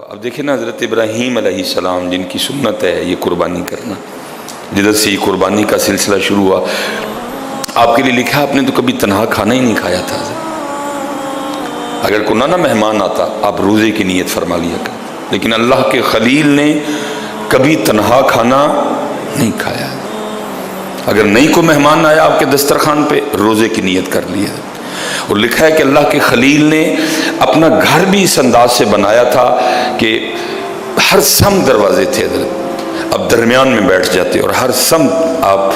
اب دیکھیں نا حضرت ابراہیم علیہ السلام جن کی سنت ہے یہ قربانی کرنا، جدھر سے یہ قربانی کا سلسلہ شروع ہوا، آپ کے لیے لکھا آپ نے تو کبھی تنہا کھانا ہی نہیں کھایا تھا۔ اگر کوئی نہ مہمان آتا آپ روزے کی نیت فرما لیا کر، لیکن اللہ کے خلیل نے کبھی تنہا کھانا نہیں کھایا۔ اگر نہیں کوئی مہمان آیا آپ کے دسترخوان پہ روزے کی نیت کر لیا۔ اور لکھا ہے کہ اللہ کے خلیل نے اپنا گھر بھی اس انداز سے بنایا تھا کہ ہر سمت دروازے تھے حضرت، اب درمیان میں بیٹھ جاتے اور ہر سمت آپ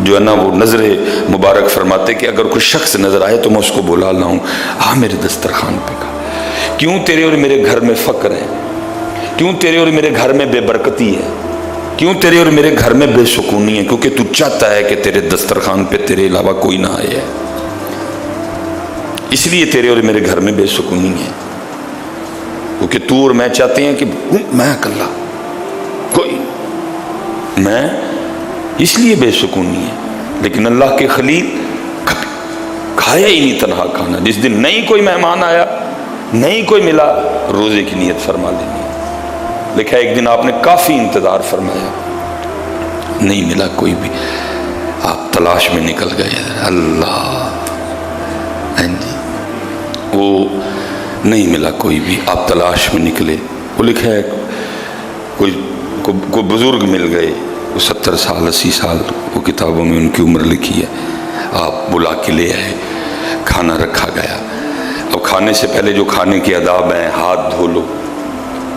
جو ہے نا وہ نظر مبارک فرماتے کہ اگر کوئی شخص نظر آئے تو میں اس کو بلا لاؤں، ہاں میرے دسترخوان پہ کا۔ کیوں تیرے اور میرے گھر میں فقر ہے، کیوں تیرے اور میرے گھر میں بے برکتی ہے، کیوں تیرے اور میرے گھر میں بے سکونی ہے؟ کیونکہ تو چاہتا ہے کہ تیرے دسترخوان پہ تیرے علاوہ کوئی نہ آئے، اس لیے تیرے اور میرے گھر میں بے سکونی ہے۔ کیونکہ تو اور میں چاہتے ہیں کہ میں اکلا، کوئی میں، اس لیے بے سکونی ہے۔ لیکن اللہ کے خلیل کبھی کھایا ہی نہیں تنہا کھانا۔ جس دن نہیں کوئی مہمان آیا، نہیں کوئی ملا، روزے کی نیت فرما لینی۔ لکھا ایک دن آپ نے کافی انتظار فرمایا، نہیں ملا کوئی بھی، آپ تلاش میں نکل گئے، اللہ وہ نہیں ملا کوئی بھی، آپ تلاش میں نکلے۔ وہ لکھا ہے کوئی بزرگ مل گئے، وہ 70 سال 80 سال، وہ کتابوں میں ان کی عمر لکھی ہے، آپ بلا کے لے آئے، کھانا رکھا گیا۔ اب کھانے سے پہلے جو کھانے کے آداب ہیں، ہاتھ دھو لو،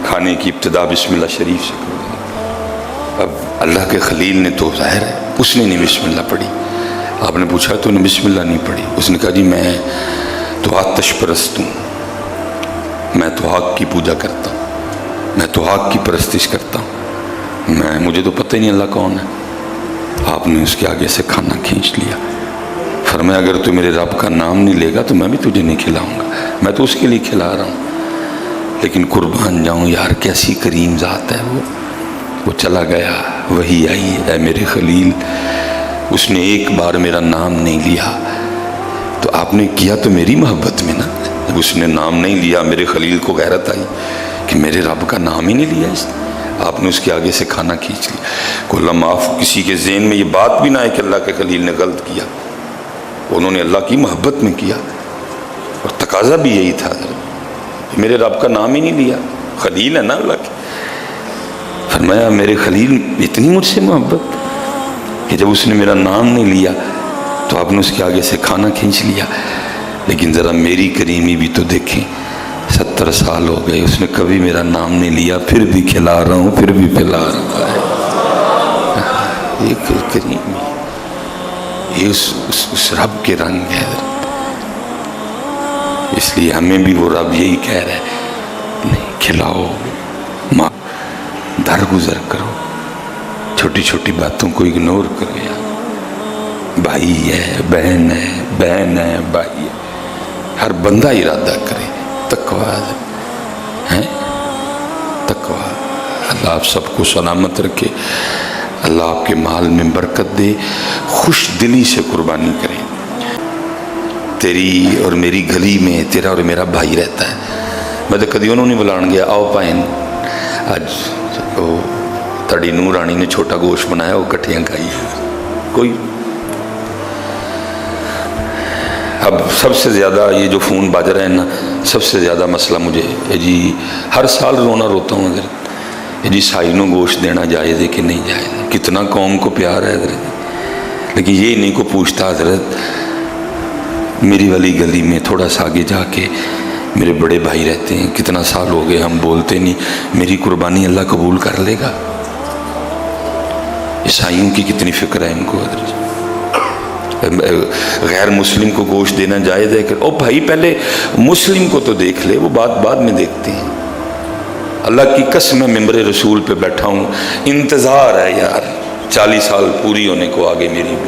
کھانے کی ابتدا بسم اللہ شریف سے کرو۔ اب اللہ کے خلیل نے تو ظاہر ہے اس نے نہیں بسم اللہ پڑھی۔ آپ نے پوچھا تو نے بسم اللہ نہیں پڑھی؟ اس نے کہا جی میں تو آتش پرست ہوں، میں تو آگ کی پوجا کرتا ہوں، میں تو آگ کی پرستش کرتا ہوں، مجھے تو پتہ ہی نہیں اللہ کون ہے۔ آپ نے اس کے آگے سے کھانا کھینچ لیا، فرمایا اگر تو میرے رب کا نام نہیں لے گا تو میں بھی تجھے نہیں کھلاؤں گا، میں تو اس کے لیے کھلا رہا ہوں، لیکن قربان جاؤں یار کیسی کریم ذات ہے وہ چلا گیا۔ وہی آئی، اے میرے خلیل، اس نے ایک بار میرا نام نہیں لیا، تو آپ نے کیا تو میری محبت میں نا، جب اس نے نام نہیں لیا میرے خلیل کو غیرت آئی کہ میرے رب کا نام ہی نہیں لیا اس نے، آپ نے اس کے آگے سے کھانا کھینچ لیا۔ کو اللہ معاف، کسی کے ذہن میں یہ بات بھی نہ ہے کہ اللہ کے خلیل نے غلط کیا، انہوں نے اللہ کی محبت میں کیا، اور تقاضا بھی یہی تھا، میرے رب کا نام ہی نہیں لیا، خلیل ہے نا اللہ کی۔ فرمایا میرے خلیل اتنی مجھ سے محبت کہ جب اس نے میرا نام نہیں لیا تو آپ نے اس کے آگے سے کھانا کھینچ لیا۔ لیکن ذرا میری کریمی بھی تو دیکھیں، 70 سال ہو گئے اس نے کبھی میرا نام نہیں لیا، پھر بھی کھلا رہا ہوں، پھر بھی پلا رہا ہے۔ یہ کریمی، یہ اس رب کے رنگ ہے۔ اس لیے ہمیں بھی وہ رب یہی کہہ رہا ہے، نہیں کھلاؤ، ماں درگزر کرو، چھوٹی چھوٹی باتوں کو اگنور کرو یار۔ بھائی ہے، بہن ہے، بہن ہے، بھائی ہے، ہر بندہ ارادہ کرے تقویٰ ہے، تقویٰ۔ اللہ آپ سب کو سلامت رکھے، اللہ آپ کے مال میں برکت دے، خوش دلی سے قربانی کرے۔ تیری اور میری گلی میں تیرا اور میرا بھائی رہتا ہے، میں تو کدی انہوں نہیں بلان گیا آؤ پائن، آج وہ تڑی نور رانی نے چھوٹا گوشت بنایا، وہ کٹھیاں کھائی کوئی۔ اب سب سے زیادہ یہ جو فون بج رہے ہیں نا، سب سے زیادہ مسئلہ مجھے جی ہر سال رونا روتا ہوں حضرت، جی سائنوں گوشت دینا جائز ہے کہ نہیں جائز ہے، کتنا قوم کو پیار ہے حضرت، لیکن یہ نہیں کو پوچھتا حضرت میری والی گلی میں تھوڑا سا آگے جا کے میرے بڑے بھائی رہتے ہیں، کتنا سال ہو گئے ہم بولتے نہیں، میری قربانی اللہ قبول کر لے گا؟ عیسائیوں کی کتنی فکر ہے ان کو حضرت، غیر مسلم کو گوشت دینا جائز ہے کہ او بھائی پہلے مسلم کو تو دیکھ لے، وہ بات بعد میں دیکھتے ہیں۔ اللہ کی قسم میں ممبر رسول پہ بیٹھا ہوں، انتظار ہے یار 40 سال پوری ہونے کو آگے میری بھی،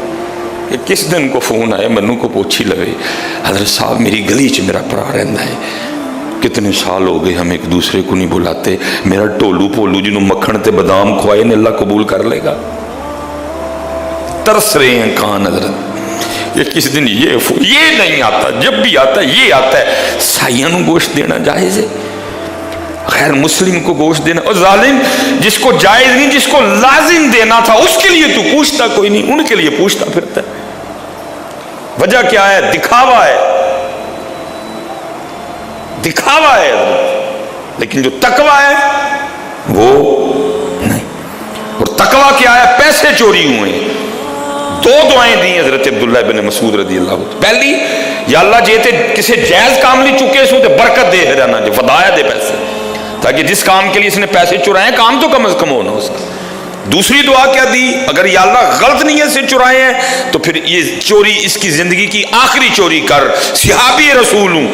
کہ کس دن کو فون آئے منو کو پوچھی لگے حضرت صاحب میری گلی چ میرا پرا رہندا ہے، کتنے سال ہو گئے ہم ایک دوسرے کو نہیں بلاتے، میرا ٹولو پولو جنہوں مکھن تے بادام کھوائے نے اللہ قبول کر لے گا؟ ترس رہے ہیں کان حضرت کہ کس دن یہ نہیں آتا، جب بھی آتا ہے یہ آتا ہے، سائیاں نو گوشت دینا جائز ہے؟ غیر مسلم کو گوشت دینا، اور ظالم جس کو جائز نہیں، جس کو لازم دینا تھا اس کے لیے تو پوچھتا کوئی نہیں، ان کے لیے پوچھتا پھرتا ہے۔ وجہ کیا ہے؟ دکھاوا ہے، دکھاوا ہے، لیکن جو تقویٰ ہے وہ نہیں۔ اور تقویٰ کیا ہے؟ پیسے چوری ہوئے، دو دعائیں دی حضرت عبداللہ بن مسعود رضی اللہ عنہ۔ پہلی، یا اللہ جیتے کسی جائز کام لی چکے سو تے برکت دے رہنا، جو فدایا دے پیسے، تاکہ جس کام کے لیے اس نے پیسے چرائے ہیں کام تو کم از کم ہونا اس کا۔ دوسری دعا کیا دی؟ اگر یا اللہ غلط نیت سے چرائے ہیں تو پھر یہ چوری اس کی زندگی کی آخری چوری کر، صحابی رسول ہوں،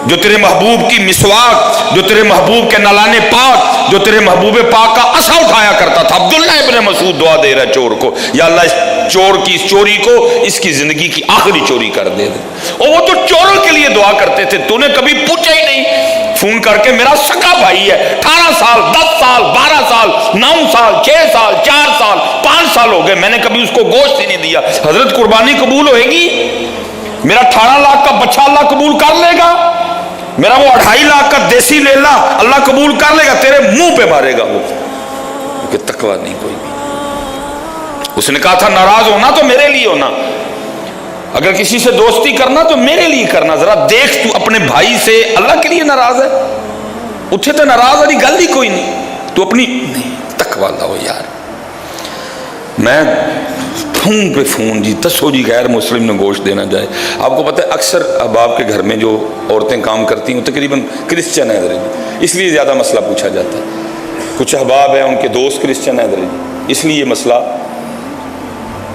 جو تیرے محبوب کی مسواک، جو تیرے محبوب کے نلانے پاک، جو تیرے محبوب پاک کا عصا اٹھایا کرتا تھا، عبداللہ ابن مسعود دعا دے رہا ہے چور کو، یا اللہ اس چور کی اس چوری کو اس کی زندگی کی آخری چوری کر دے دے۔ اور وہ تو چوروں کے لیے دعا کرتے تھے، تو نے کبھی پوچھا ہی نہیں فون کر کے میرا سکا بھائی ہے، 18 سال 10 سال 12 سال 9 سال 6 سال 4 سال 5 سال ہو گئے، میں نے کبھی اس کو گوشت ہی نہیں دیا، حضرت قربانی قبول ہوئے گی؟ میرا 18 لاکھ کا بچہ اللہ قبول کر لے گا؟ میرا وہ 2.5 لاکھ کا دیسی لیلا اللہ قبول کر لے گا؟ تیرے منہ پہ مارے گا وہ، کہ تقویٰ نہیں کوئی بھی۔ اس نے کہا تھا ناراض ہونا تو میرے لیے ہونا، اگر کسی سے دوستی کرنا تو میرے لیے کرنا، ذرا دیکھ تو اپنے بھائی سے اللہ کے لیے ناراض ہے، اتھے تو ناراض والی گل ہی کوئی نہیں، تو اپنی نہیں تقویٰ لاؤ یار۔ میں فون پہ فون جی تسو جی غیر مسلم نے گوشت دینا جائے۔ آپ کو پتہ ہے اکثر احباب کے گھر میں جو عورتیں کام کرتی ہیں تقریباً کرسچن ہیں، اس لیے زیادہ مسئلہ پوچھا جاتا ہے۔ کچھ احباب ہیں ان کے دوست کرسچن ہیں، اس لیے یہ مسئلہ،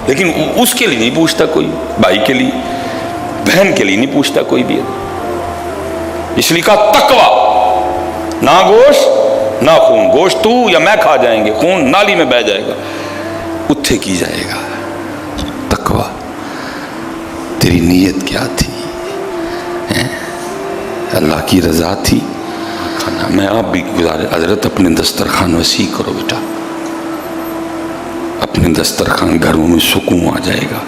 لیکن اس کے لیے نہیں پوچھتا کوئی، بھائی کے لیے بہن کے لیے نہیں پوچھتا کوئی بھی، اس لیے کہا تقویٰ، نہ گوشت نہ خون، گوشت تو یا میں کھا جائیں گے، خون نالی میں بہہ جائے گا، اتھے کی جائے گا۔ تقویٰ، تیری نیت کیا تھی؟ اللہ کی رضا تھی؟ کھانا میں آپ بھی گزارے حضرت اپنے دسترخوان وسیع کرو بیٹا، اپنے دسترخوان گھروں میں سکون آ جائے گا۔